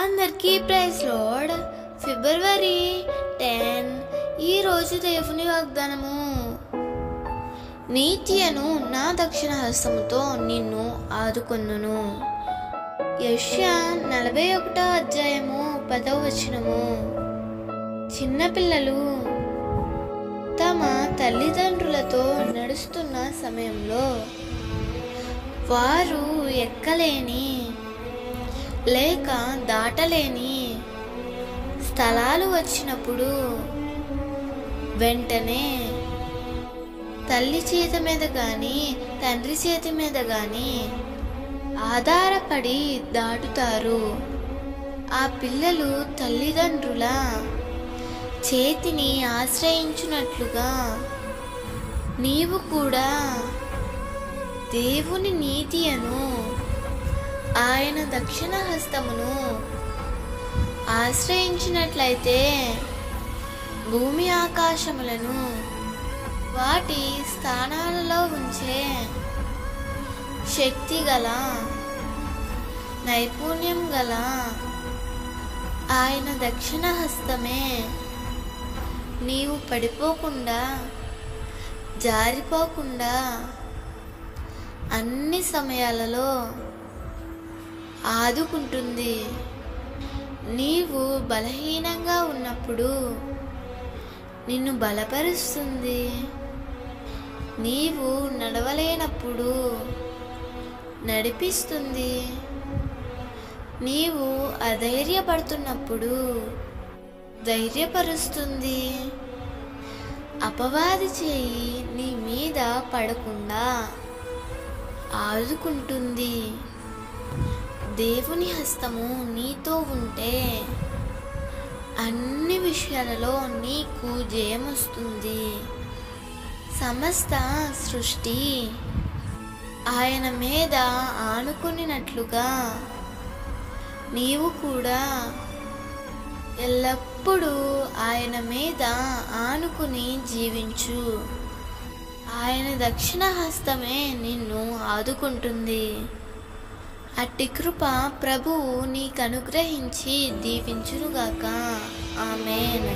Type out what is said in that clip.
అందరికీ praise lord. ఫిబ్రవరి 10 ఈరోజు దేవుని వాగ్దానము. నీతియను నా దక్షిణ హస్తముతో నిన్ను ఆదుకొన్నును. యెషయా 41వ అధ్యాయము 10వ వచనము. చిన్నపిల్లలు తమ తల్లిదండ్రులతో నడుస్తున్న సమయంలో వారు ఎక్కలేని లేక దాటలేని స్థలాలు వచ్చినప్పుడు వెంటనే తల్లి చేతి మీద కానీ తండ్రి చేతి మీద కానీ ఆధారపడి దాటుతారు. ఆ పిల్లలు తల్లిదండ్రుల చేతిని ఆశ్రయించున్నట్లుగా నీవు కూడా దేవుని నీతియను ఆయన దక్షిణ హస్తమును ఆశ్రయించినట్లయితే భూమి ఆకాశములను వాటి స్థానాలలో ఉంచే శక్తి గల నైపుణ్యం గల ఆయన దక్షిణ హస్తమే నీవు పడిపోకుండా జారిపోకుండా అన్ని సమయాలలో ఆదుకుంటుంది. నీవు బలహీనంగా ఉన్నప్పుడు నిన్ను బలపరుస్తుంది. నీవు నడవలేనప్పుడు నడిపిస్తుంది. నీవు అధైర్యపడుతున్నప్పుడు ధైర్యపరుస్తుంది. అపవాది చేయి నీ మీద పడకుండా ఆదుకుంటుంది. దేవుని హస్తము నీతో ఉంటే అన్ని విషయాలలో నీకు జయం వస్తుంది. సమస్త సృష్టి ఆయన మీద ఆనుకున్నట్లుగా నీవు కూడా ఎల్లప్పుడూ ఆయన మీద ఆనుకుని జీవించు. ఆయన దక్షిణ హస్తమే నిన్ను ఆదుకుంటుంది. అట్టి కృప ప్రభువు నీకు అనుగ్రహించి దీవించునుగాక. ఆమేన్.